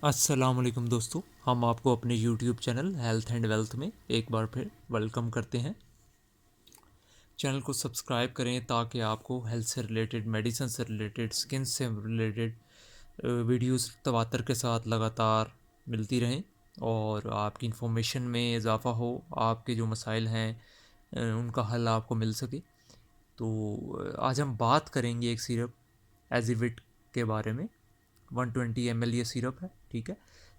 अस्सलाम वालेकुम दोस्तों, हम आपको अपने YouTube channel health and wealth में एक बार फिर वेलकम करते हैं। चैनल को सब्सक्राइब करें ताकि आपको हेल्थ से रिलेटेड, मेडिसिन से रिलेटेड, स्किन से रिलेटेड वीडियोस तवातर के साथ लगातार मिलती रहें और आपकी इन्फॉर्मेशन में इजाफ़ा हो, आपके जो मसाइल हैं उनका हल आपको मिल सके। तो आज हम बात करेंगे एक सिरप एजिविट के बारे में। 120 ml ये सिरप है, ठीक है।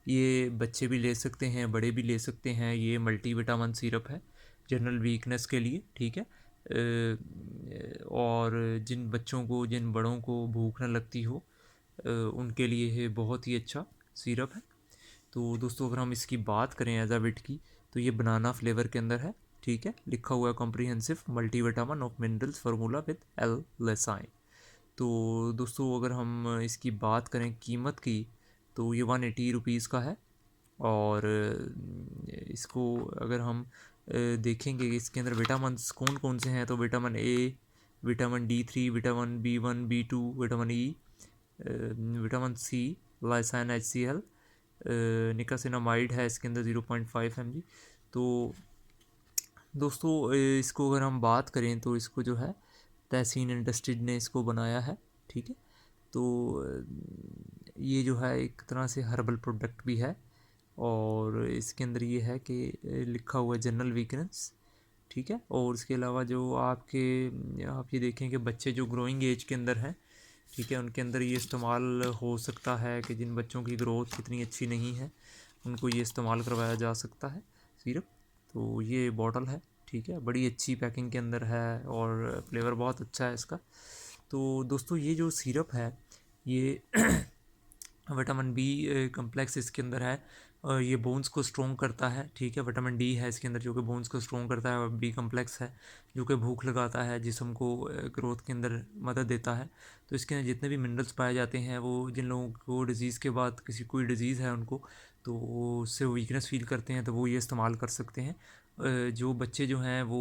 ये बच्चे भी ले सकते हैं, बड़े भी ले सकते हैं। ये मल्टीविटामिन सिरप है जनरल वीकनेस के लिए, ठीक है। और जिन बच्चों को, जिन बड़ों को भूख न लगती हो उनके लिए ये बहुत ही अच्छा सिरप है। तो दोस्तों, अगर हम इसकी बात करें एजाविट की, तो ये बनाना फ्लेवर के अंदर है, ठीक है। लिखा हुआ है comprehensive multivitamin of minerals formula with L lysine. तो दोस्तों, अगर हम इसकी बात करें कीमत की, तो ये 180 रुपीज़ का है। और इसको अगर हम देखेंगे कि इसके अंदर विटामिन कौन कौन से हैं, तो vitamin A, vitamin D3, vitamin B1, B2, vitamin E, vitamin C, lysine HCl, niacinamide है इसके अंदर 0.5 mg। तो दोस्तों, इसको अगर हम बात करें तो इसको जो है तहसीन इंडस्ट्रीज ने इसको बनाया है, ठीक है। तो ये जो है एक तरह से हर्बल प्रोडक्ट भी है। और इसके अंदर ये है कि लिखा हुआ है जनरल वीकनेस, ठीक है। और इसके अलावा जो आप ये देखें कि बच्चे जो ग्रोइंग एज के अंदर हैं, ठीक है, उनके अंदर ये इस्तेमाल हो सकता है कि जिन बच्चों की ग्रोथ इतनी अच्छी नहीं है उनको ये इस्तेमाल करवाया जा सकता है सिरप। तो ये बॉटल है, ठीक है, बड़ी अच्छी पैकिंग के अंदर है और फ्लेवर बहुत अच्छा है इसका। तो दोस्तों, ये जो सिरप है ये विटामिन बी कम्प्लेक्स इसके अंदर है और ये बोन्स को स्ट्रॉन्ग करता है, ठीक है। विटामिन डी है इसके अंदर जो कि बोन्स को स्ट्रॉन्ग करता है, और बी कम्प्लेक्स है जो कि भूख लगाता है, जिस्म को ग्रोथ के अंदर मदद देता है। तो इसके अंदर जितने भी मिनरल्स पाए जाते हैं, वो जिन लोगों को डिज़ीज़ के बाद किसी कोई डिज़ीज़ है उनको, तो उससे वीकनेस फील करते हैं, तो वो ये इस्तेमाल कर सकते हैं। जो बच्चे जो हैं वो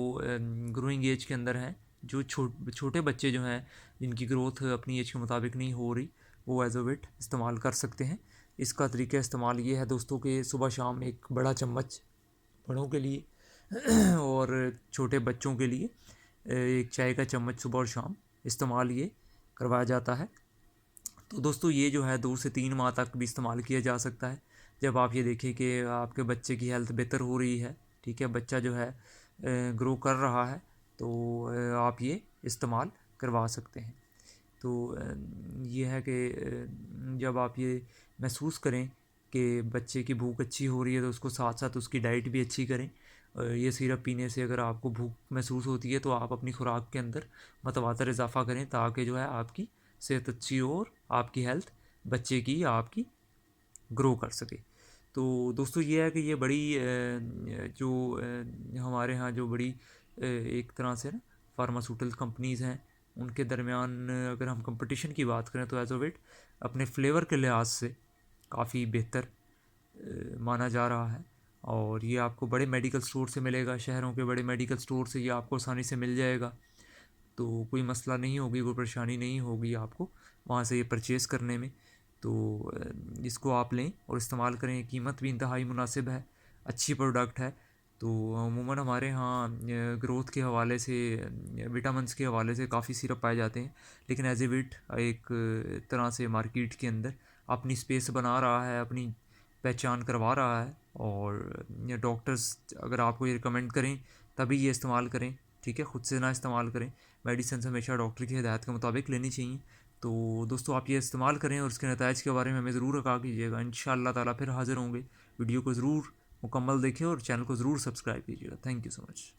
ग्रोइंग एज के अंदर हैं, जो छोटे बच्चे जो हैं जिनकी ग्रोथ अपनी एज के मुताबिक नहीं हो रही, वो एजोविट इस्तेमाल कर सकते हैं। इसका तरीका इस्तेमाल ये है दोस्तों कि सुबह शाम एक बड़ा चम्मच बड़ों के लिए और छोटे बच्चों के लिए एक चाय का चम्मच सुबह और शाम इस्तेमाल ये करवाया जाता है। तो दोस्तों, ये जो है 2 से 3 माह तक भी इस्तेमाल किया जा सकता है। जब आप ये देखें कि आपके बच्चे की हेल्थ बेहतर हो रही है, ठीक है, बच्चा जो है ग्रो कर रहा है, तो आप ये इस्तेमाल करवा सकते हैं। तो ये है कि जब आप ये महसूस करें कि बच्चे की भूख अच्छी हो रही है, तो उसको साथ साथ उसकी डाइट भी अच्छी करें। ये सिरप पीने से अगर आपको भूख महसूस होती है, तो आप अपनी खुराक के अंदर मतवातर इजाफ़ा करें ताकि जो है आपकी सेहत अच्छी हो और आपकी हेल्थ बच्चे की या आपकी ग्रो कर सके। तो दोस्तों, ये है कि ये बड़ी जो हमारे यहाँ जो बड़ी एक तरह से ना फार्मास्यूटिकल कंपनीज़ हैं, उनके दरमियान अगर हम कंपटीशन की बात करें, तो एजोविट अपने फ्लेवर के लिहाज से काफ़ी बेहतर माना जा रहा है। और ये आपको बड़े मेडिकल स्टोर से मिलेगा, शहरों के बड़े मेडिकल स्टोर से ये आपको आसानी से मिल जाएगा। तो कोई मसला नहीं होगी, कोई परेशानी नहीं होगी आपको वहाँ से ये परचेज़ करने में। तो इसको आप लें और इस्तेमाल करें। कीमत भी इंतहाई मुनासिब है, अच्छी प्रोडक्ट है। तो अमूमन हमारे यहाँ ग्रोथ के हवाले से, विटामिन्स के हवाले से काफ़ी सिरप पाए जाते हैं, लेकिन एजिविट एक तरह से मार्केट के अंदर अपनी स्पेस बना रहा है, अपनी पहचान करवा रहा है। और डॉक्टर्स अगर आपको ये रिकमेंड करें तभी ये इस्तेमाल करें, ठीक है, ख़ुद से ना इस्तेमाल करें। मेडिसिन हमेशा डॉक्टर की हिदायत के मुताबिक लेनी चाहिए। तो दोस्तों, आप ये इस्तेमाल करें और उसके नताइज के बारे में हमें ज़रूर आगाह कीजिएगा। इंशाअल्लाह ताला फिर हाज़िर होंगे। वीडियो को ज़रूर मुकम्मल देखें और चैनल को ज़रूर सब्सक्राइब कीजिएगा। Thank you so much.